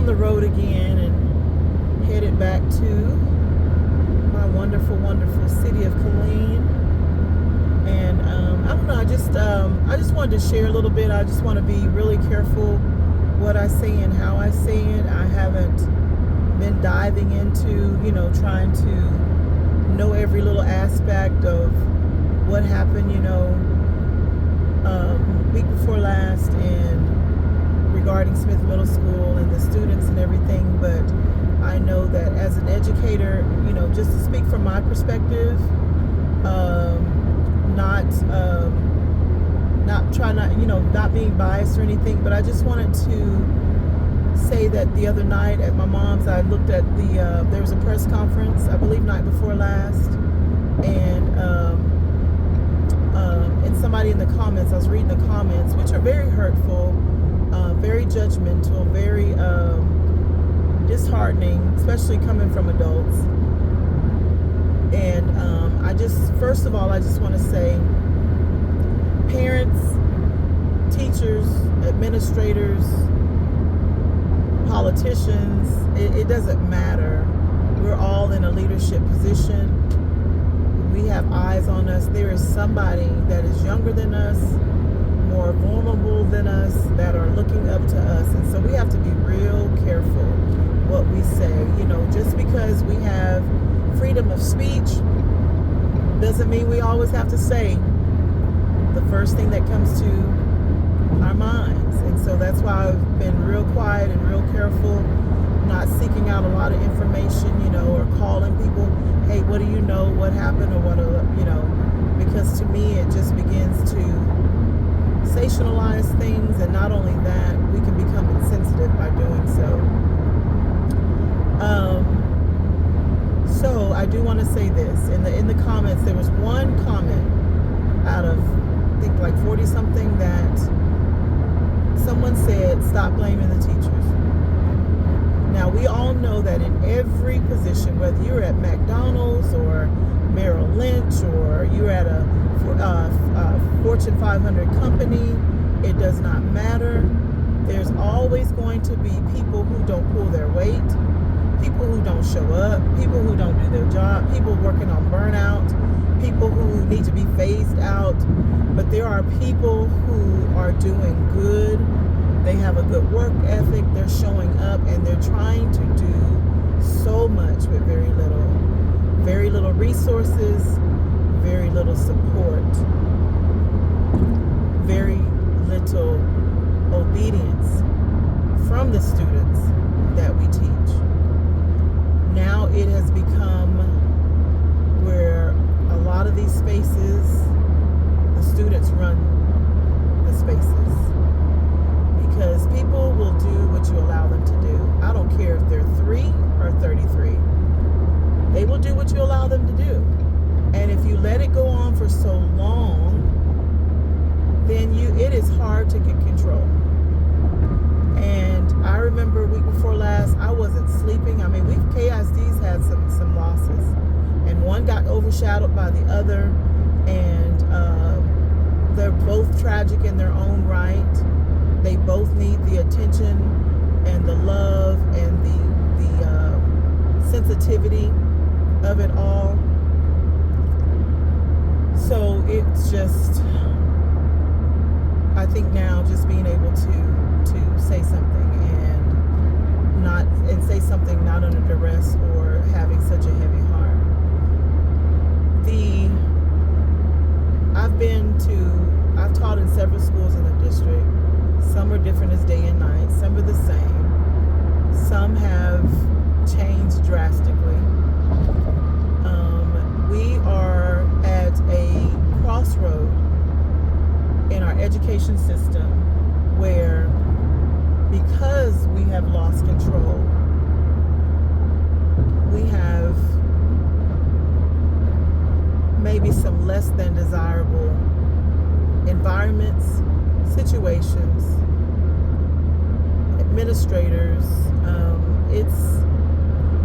on the road again and headed back to my wonderful, wonderful city of Killeen. And I don't know, I just wanted to share a little bit. I just want to be really careful what I say and how I say it. I haven't been diving into, trying to know every little aspect of what happened, week before last and regarding Smith Middle School and the students and everything. But I know that as an educator, just to speak from my perspective, not being biased or anything, but I just wanted to say that the other night at my mom's, I looked at there was a press conference, I believe night before last, and somebody in the comments, I was reading the comments, which are very hurtful, very judgmental, very disheartening, especially coming from adults. And first of all, I just want to say, parents, teachers, administrators, politicians, it doesn't matter. We're all in a leadership position. We have eyes on us. There is somebody that is younger than us, more vulnerable than us, that are looking up to us. And so we have to be real careful what we say. Just because we have freedom of speech doesn't mean we always have to say the first thing that comes to our minds. And so that's why I've been real quiet and real careful, not seeking out a lot of information, or calling people, hey, what do you know, what happened, or what, because to me it just begins to sensationalize things. And not only that, we can become insensitive by doing so. So I do want to say this. In the comments, there was one comment out of, I think, like 40 something, that someone said, stop blaming the teachers. Now, we all know that in every position, whether you're at McDonald's or Merrill Lynch, or you're at a Fortune 500 company, it does not matter. There's always going to be people who don't pull their weight, people who don't show up, people who don't do their job, people working on burnout, people who need to be phased out. But there are people who are doing good. They have a good work ethic. They're showing up and they're trying to do so much with very little resources, very little support, very little obedience from the students that we teach. Now it has become where a lot of these spaces, the students run the spaces, because people will do what you allow them to do. I don't care if they're 3 or 33. They will do what you allow them to do. And if you let it go on for so long, then it is hard to get control. And I remember week before last, I wasn't sleeping. I mean, KISD's had some losses, and one got overshadowed by the other, and they're both tragic in their own right. They both need the attention and the love and the sensitivity of it all. So it's just, I think now just being able to say something and say something not under duress or having such a heavy heart. I've taught in several schools in the district. Some are different as day and night. Some are the same. Some have changed drastically. We are at a crossroad in our education system where, because we have lost control, we have maybe some less than desirable environments, situations, administrators. It's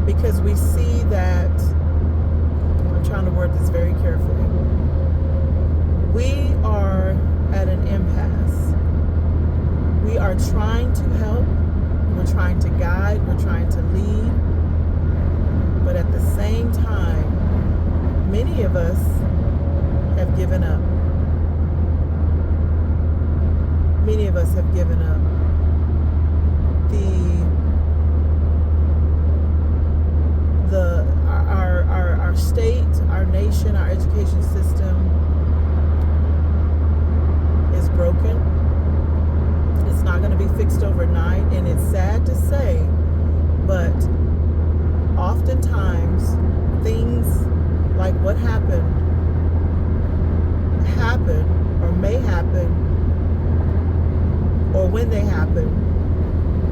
because we see that, I'm trying to word this very carefully, we are at an impasse. We are trying to help, We're trying to guide, we're trying to lead, but at the same time, many of us have given up. Many of us have given up. Our state, our nation, our education system is broken. It's not going to be fixed overnight, and it's sad to say, but oftentimes things like what happened or may happen, or when they happen,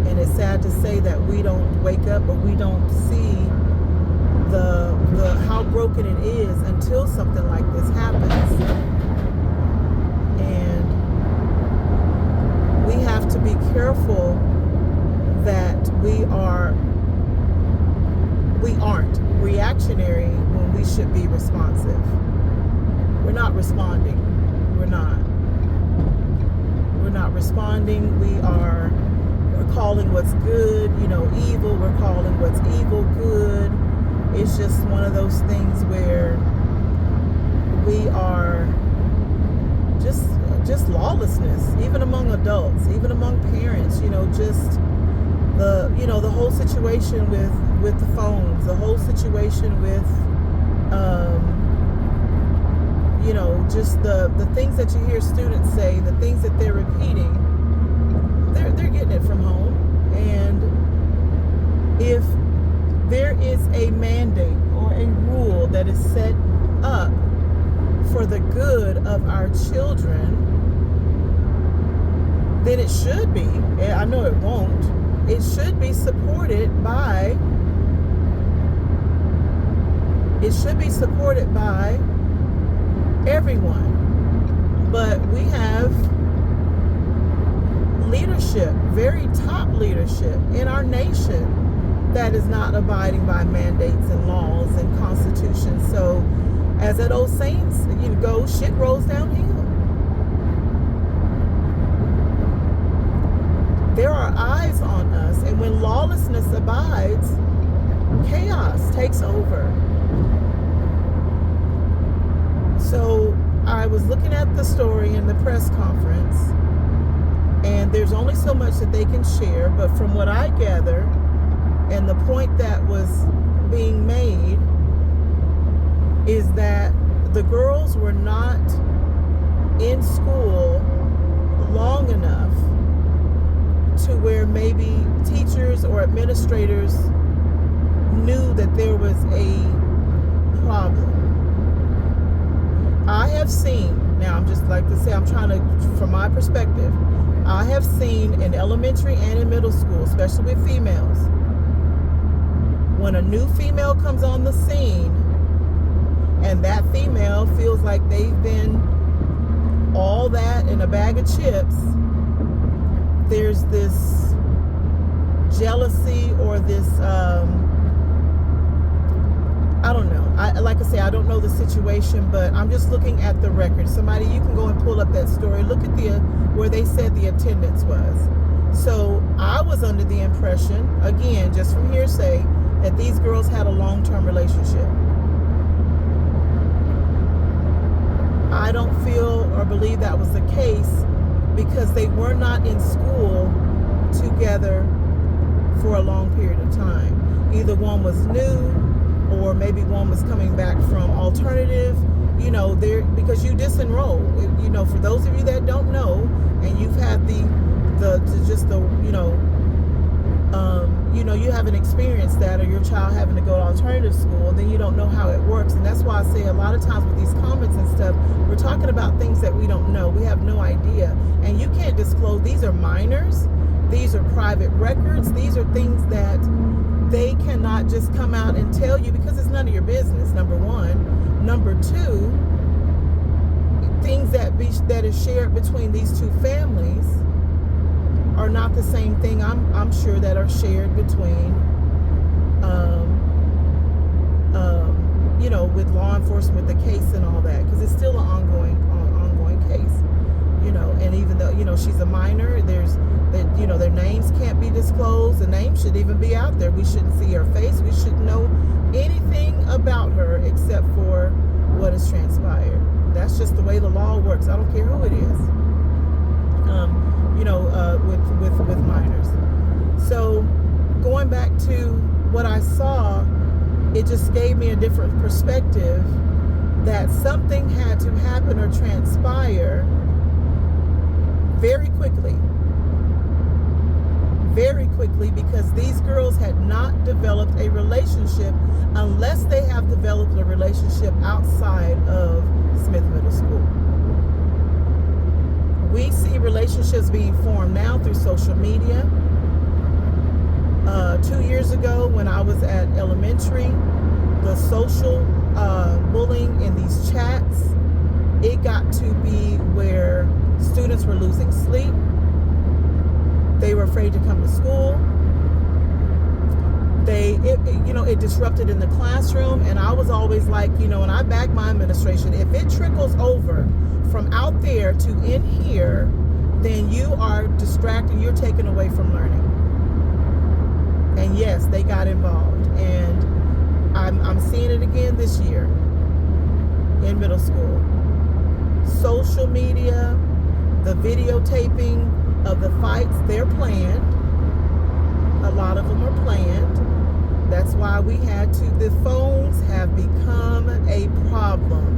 and it's sad to say that we don't wake up or we don't see the how broken it is until something like this happens. And we have to be careful that we aren't reactionary when we should be responsive. We're not responding. We're not responding. We're calling what's good, evil. We're calling what's evil good. It's just one of those things where we are just lawlessness, even among adults, even among parents, just the whole situation with the phones, the whole situation with just the things that you hear students say, the things that they're repeating, they're getting it from home. And if there is a mandate or a rule that is set up for the good of our children, then it should be, I know it won't, it should be supported by everyone. But we have leadership, very top leadership in our nation that is not abiding by mandates and laws and constitutions. So as that old saying goes, shit rolls downhill. There are eyes on us, and when lawlessness abides, chaos takes over. So I was looking at the story in the press conference, and there's only so much that they can share, but from what I gather, and the point that was being made is that the girls were not in school long enough to where maybe teachers or administrators knew that there was a problem. I have seen, now I'm just like to say, I'm trying to, from my perspective, I have seen in elementary and in middle school, especially with females, when a new female comes on the scene and that female feels like they've been all that in a bag of chips, there's this jealousy or this, I don't know. Like I say, I don't know the situation, but I'm just looking at the record. Somebody, you can go and pull up that story. Look at where they said the attendance was. So I was under the impression, again, just from hearsay, that these girls had a long-term relationship. I don't feel or believe that was the case because they were not in school together for a long period of time. Either one was new, or maybe one was coming back from alternative, because you disenroll. For those of you that don't know, and you've had you haven't experienced that, or your child having to go to alternative school, then you don't know how it works. And that's why I say a lot of times with these comments and stuff, we're talking about things that we don't know. We have no idea. And you can't disclose. These are minors. These are private records. These are things that they cannot just come out and tell you because it's none of your business, number one. Number two, things that is shared between these two families are not the same thing, I'm sure, that are shared between with law enforcement, with the case and all that, because it's still an ongoing case, and even though she's a minor, their names can't be disclosed. shouldn't even be out there. We shouldn't see her face. We shouldn't know anything about her except for what has transpired. That's just the way the law works. I don't care who it is. With minors. So going back to what I saw, it just gave me a different perspective that something had to happen or transpire very quickly, because these girls had not developed a relationship unless they have developed a relationship outside of Smith Middle School. We see relationships being formed now through social media. 2 years ago, when I was at elementary, the social bullying in these chats, it got to be where students were losing sleep. They were afraid to come to school. It disrupted in the classroom, and I was always like, and I back my administration. If it trickles over from out there to in here, then you are distracting. You're taken away from learning. And yes, they got involved, and I'm seeing it again this year in middle school. Social media, the videotaping of the fights, they're planned. A lot of them are planned. That's why the phones have become a problem.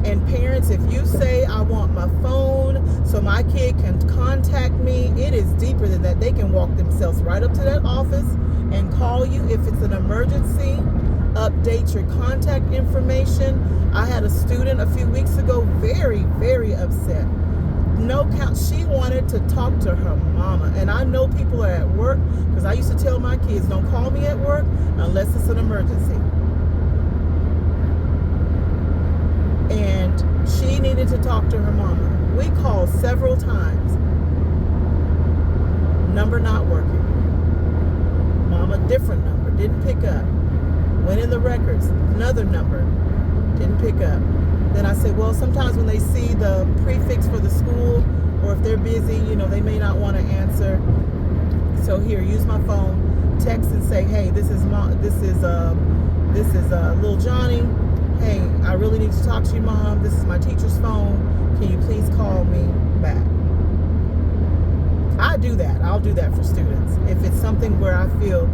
And parents, if you say, I want my phone so my kid can contact me, it is deeper than that. They can walk themselves right up to that office and call you if it's an emergency, update your contact information. I had a student a few weeks ago, very, very upset. No count. She wanted to talk to her mama. And I know people are at work, because I used to tell my kids, don't call me at work unless it's an emergency. And she needed to talk to her mama. We called several times. Number not working. Mama, different number, didn't pick up. Went in the records, another number, didn't pick up. Then I said, well, sometimes when they see the prefix for the school, or if they're busy, they may not want to answer. So here, use my phone, text and say, hey, this is little Johnny. Hey, I really need to talk to you, Mom. This is my teacher's phone. Can you please call me back? I do that. I'll do that for students. If it's something where I feel,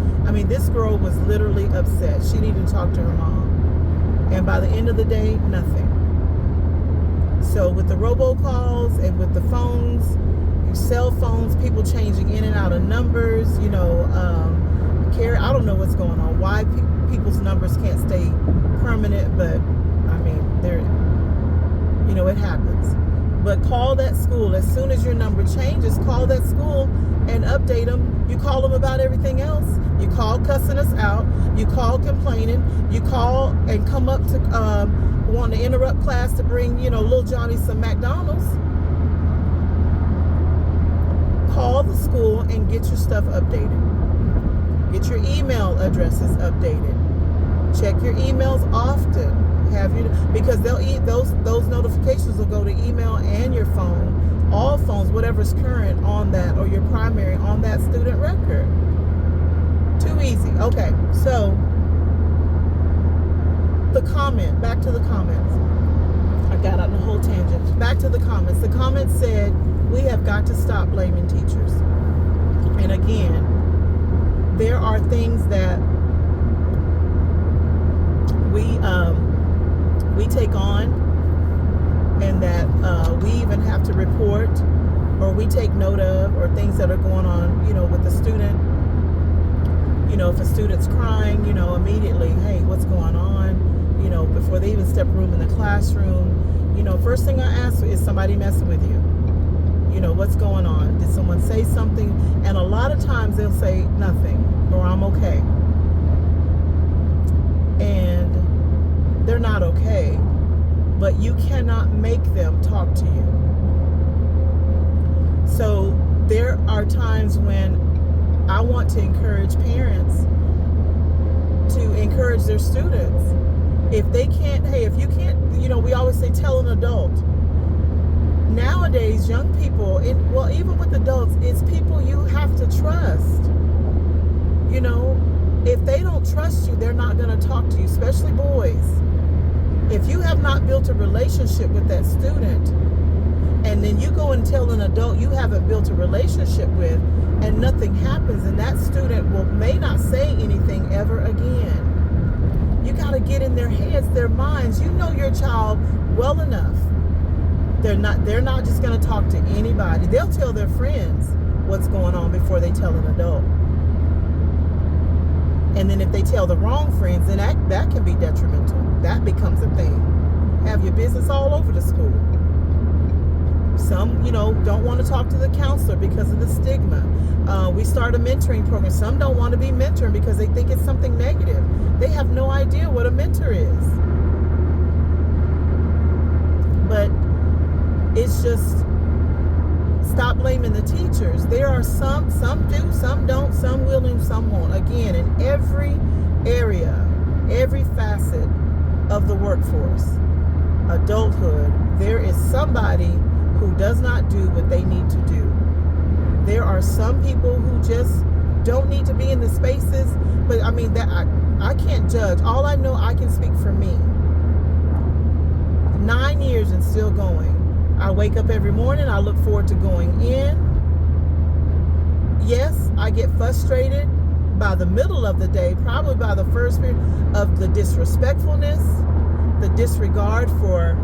this girl was literally upset. She needed to talk to her mom. And by the end of the day, nothing. So with the robocalls and with the phones, your cell phones, people changing in and out of numbers, I don't know what's going on. Why people's numbers can't stay permanent, but it happens. But call that school. As soon as your number changes, call that school and update them. You call them about everything else. You call cussing us out. You call complaining. You call and come up to want to interrupt class to bring, little Johnny some McDonald's. Call the school and get your stuff updated. Get your email addresses updated. Check your emails often. Because they'll eat those notifications will go to email and your phone, all phones, whatever's current on that, or your primary on that student record. Too easy. Okay, so back to the comments. I got on a whole tangent. Back to the comments. The comments said, we have got to stop blaming teachers. And again, there are things that we take on, and that we even have to report, or we take note of, or things that are going on, with the student. If a student's crying, immediately, hey, what's going on? Before they even step room in the classroom, first thing I ask is, somebody messing with you? What's going on? Did someone say something? And a lot of times they'll say nothing, or I'm okay. And they're not okay, but you cannot make them talk to you. So there are times when I want to encourage parents to encourage their students. If they can't, if you can't, we always say, tell an adult. Nowadays, young people, even with adults, it's people you have to trust. trust you, they're not going to talk to you, especially boys. If you have not built a relationship with that student, and then you go and tell an adult you haven't built a relationship with, and nothing happens, and that student may not say anything ever again. You got to get in their heads, their minds. You know your child well enough. They're not just going to talk to anybody. They'll tell their friends what's going on before they tell an adult. And then if they tell the wrong friends, then that can be detrimental. That becomes a thing. Have your business all over the school. Some, don't want to talk to the counselor because of the stigma. We start a mentoring program. Some don't want to be mentored because they think it's something negative. They have no idea what a mentor is. But it's just, stop blaming the teachers. There are some do, some don't, some will, and some won't. Again, in every area, every facet of the workforce, adulthood, there is somebody who does not do what they need to do. There are some people who just don't need to be in the spaces, but I mean, that I can't judge. All I know, I can speak for me. 9 years and still going. I wake up every morning, I look forward to going in. Yes, I get frustrated by the middle of the day, probably by the first period, of the disrespectfulness, the disregard for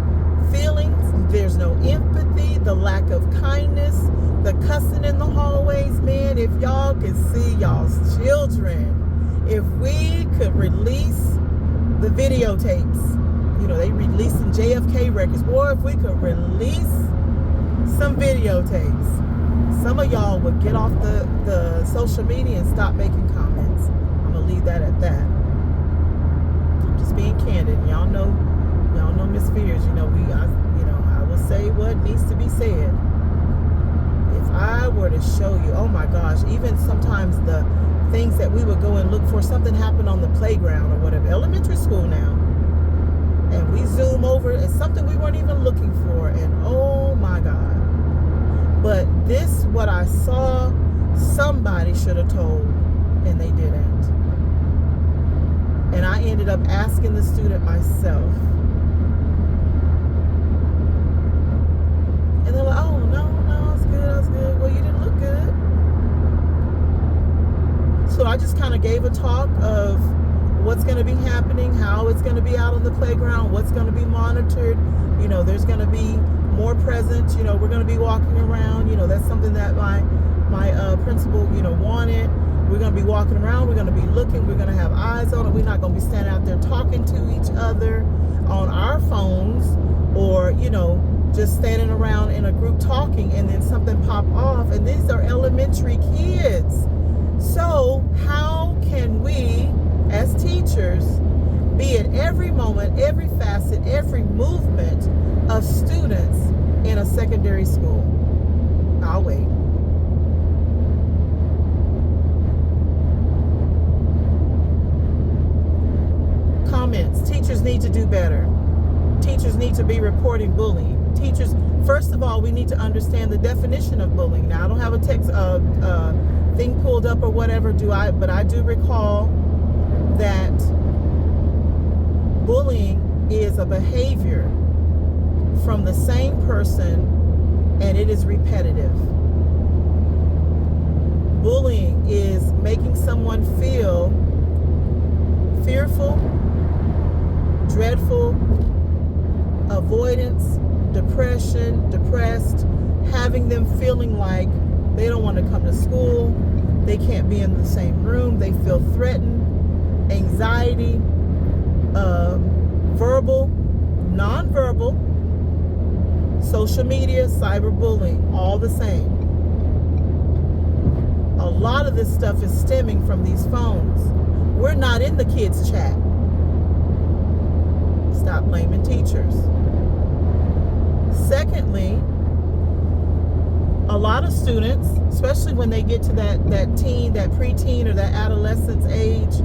feelings. There's no empathy, the lack of kindness, the cussing in the hallways. Man, if y'all could see y'all's children, if we could release the videotapes, they releasing JFK records. Boy, if we could release some videotapes, some of y'all would get off the social media and stop making comments. I'm gonna leave that at that. I'm just being candid. Y'all know Miss Fears. I will say what needs to be said. If I were to show you, oh my gosh, even sometimes the things that we would go and look for, something happened on the playground or whatever, elementary school now, and we zoom over, it's something we weren't even looking for, and oh my God. But this, what I saw, somebody should have told, and they didn't. And I ended up asking the student myself. And they're like, oh, no, it's good. Well, you didn't look good. So I just kind of gave a talk of what's going to be happening, how it's going to be out on the playground, what's going to be monitored. There's going to be more presence. We're going to be walking around. That's something that my principal, wanted. We're going to be walking around. We're going to be looking. We're going to have eyes on it. We're not going to be standing out there talking to each other on our phones, or, just standing around in a group talking and then something pop off. And these are elementary kids. So how can we, as teachers, be at every moment, every facet, every movement of students in a secondary school? I'll wait. Comments. Teachers need to do better. Teachers need to be reporting bullying. Teachers, first of all, we need to understand the definition of bullying. Now, I don't have a text thing pulled up or whatever, but I do recall that bullying is a behavior from the same person, and it is repetitive. Bullying is making someone feel fearful, dreadful, avoidance, depression, depressed, having them feeling like they don't want to come to school, they can't be in the same room, they feel threatened, anxiety, verbal, non-verbal, social media, cyberbullying, all the same. A lot of this stuff is stemming from these phones. We're not in the kids' chat. Stop blaming teachers. Secondly, a lot of students, especially when they get to that teen, that preteen, or that adolescence age,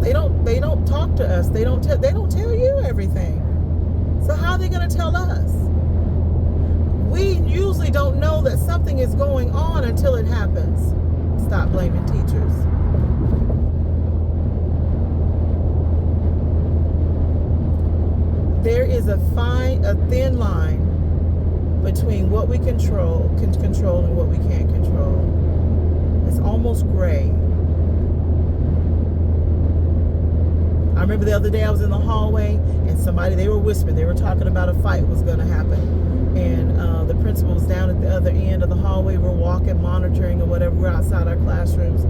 they don't talk to us. They don't tell you everything. So how are they going to tell us? We usually don't know that something is going on until it happens. Stop blaming teachers. there is a thin line between what we can control and what we can't control. It's almost gray. I remember the other day I was in the hallway and they were whispering, they were talking about a fight was going to happen. And the principal was down at the other end of the hallway. We're walking, monitoring or whatever. We're outside our classrooms.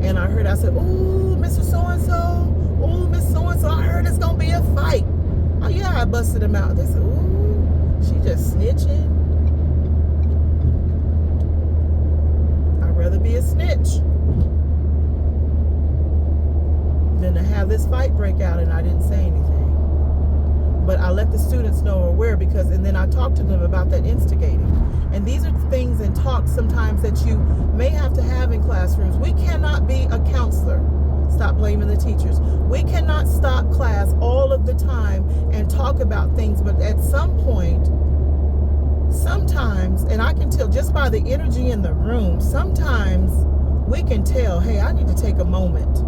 And I said, "Ooh, Mr. So-and-so. Ooh, Miss So-and-so, I heard it's going to be a fight." Oh, yeah, I busted him out. They said, "Ooh, she just snitching." I'd rather be a snitch than to have this fight break out and I didn't say anything. But I let the students know or aware and then I talked to them about that instigating. And these are things and talks sometimes that you may have to have in classrooms. We cannot be a counselor. Stop blaming the teachers. We cannot stop class all of the time and talk about things, but at some point, sometimes, and I can tell just by the energy in the room, sometimes we can tell, hey, I need to take a moment.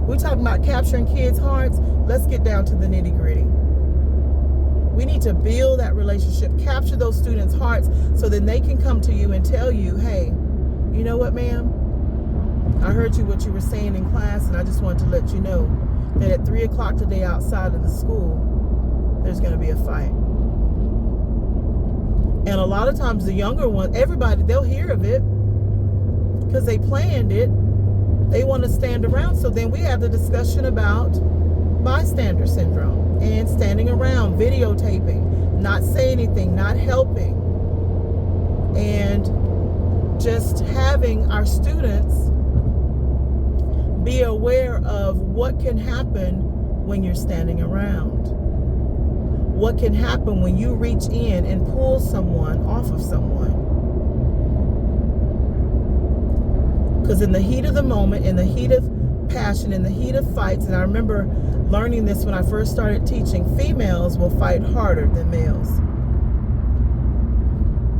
We're talking about capturing kids' hearts. Let's get down to the nitty-gritty. We need to build that relationship, capture those students' hearts so then they can come to you and tell you, hey, you know what, ma'am? I heard what you were saying in class, and I just wanted to let you know that at 3 o'clock today outside of the school, there's going to be a fight. And a lot of times the younger ones, everybody, they'll hear of it because they planned it. They want to stand around. So then we have the discussion about bystander syndrome and standing around, videotaping, not saying anything, not helping, and just having our students be aware of what can happen when you're standing around. What can happen when you reach in and pull someone off of someone. Because in the heat of the moment, in the heat of passion, in the heat of fights, and I remember learning this when I first started teaching, females will fight harder than males.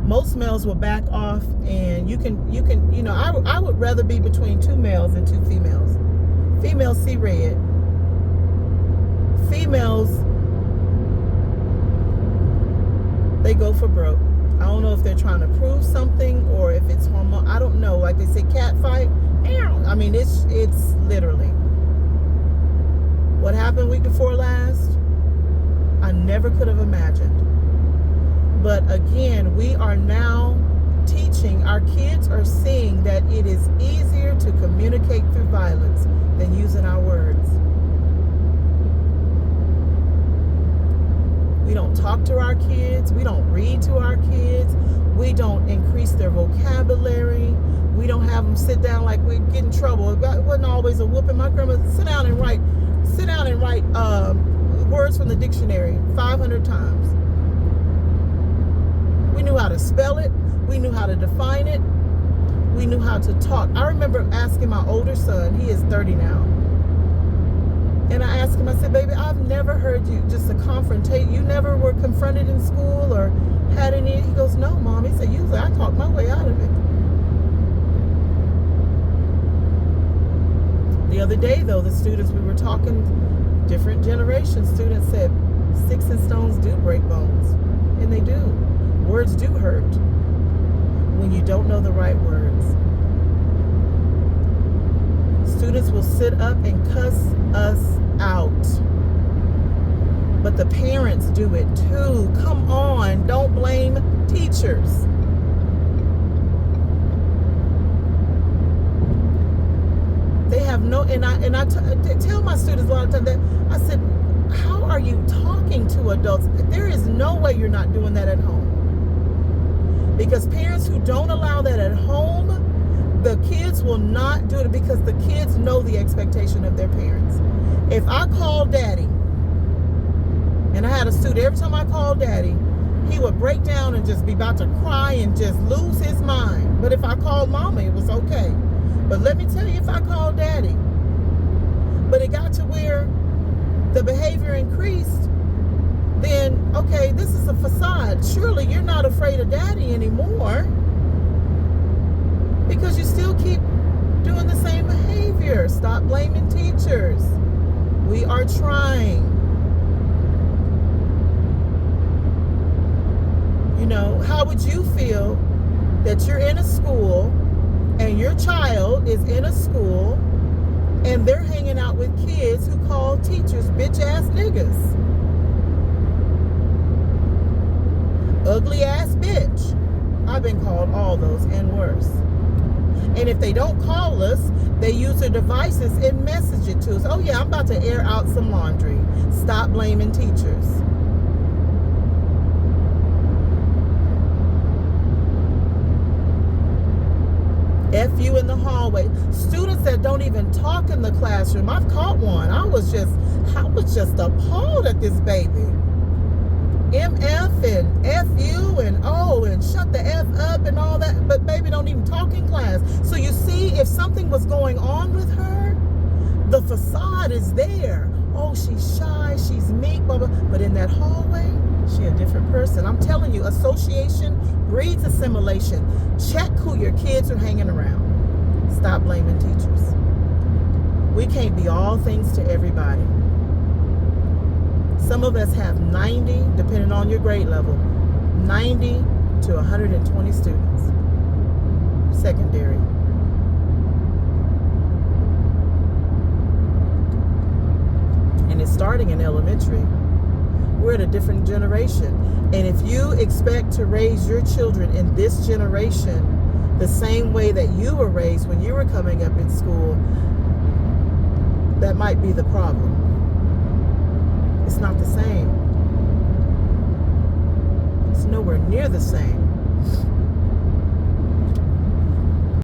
Most males will back off, and you can, I would rather be between two males than two females. Females see red. Females, they go for broke. I don't know if they're trying to prove something or if it's hormone. I don't know. Like they say, cat fight. I mean, it's literally. What happened week before last, I never could have imagined. But again, we are now teaching, our kids are seeing that it is easier to communicate through violence than using our words. We don't talk to our kids. We don't read to our kids. We don't increase their vocabulary. We don't have them sit down like we get in trouble. It wasn't always a whooping. My grandma sit down and write words from the dictionary 500 times. We knew how to spell it. We knew how to define it. We knew how to talk. I remember asking my older son, he is 30 now. And I asked him, I said, baby, I've never heard you just confrontate. You never were confronted in school or had any? He goes, no, Mom. He said, usually I talk my way out of it. The other day, though, the students, we were talking, different generation students said, sticks and stones do break bones. And they do. Words do hurt when you don't know the right words. Students will sit up and cuss us out. But the parents do it too. Come on, don't blame teachers. They have no, and I tell my students a lot of times that I said, how are you talking to adults? There is no way you're not doing that at home. Because parents who don't allow that at home, the kids will not do it because the kids know the expectation of their parents. If I call daddy, and I had a student, every time I called daddy, he would break down and just be about to cry and just lose his mind. But if I called mama, it was okay. But let me tell you, if I called daddy, but it got to where the behavior increased, then, okay, this is a facade. Surely you're not afraid of daddy anymore because you still keep doing the same behavior. Stop blaming teachers. We are trying. how would you feel that you're in a school and your child is in a school and they're hanging out with kids who call teachers bitch ass niggas, ugly ass bitch? I've been called all those and worse. And if they don't call us, they use their devices and message it to us. Oh yeah, I'm about to air out some laundry. Stop blaming teachers. F you in the hallway. Students that don't even talk in the classroom. I've caught one. I was just appalled at this baby. MF and FU and O and shut the F up and all that, but baby don't even talk in class. So you see, if something was going on with her, the facade is there. Oh, she's shy, she's meek, blah, blah. But in that hallway, she a different person. I'm telling you, association breeds assimilation. Check who your kids are hanging around. Stop blaming teachers. We can't be all things to everybody. Some of us have 90, depending on your grade level, 90 to 120 students. Secondary. And it's starting in elementary. We're at a different generation. And if you expect to raise your children in this generation the same way that you were raised when you were coming up in school, that might be the problem. It's not the same. It's nowhere near the same.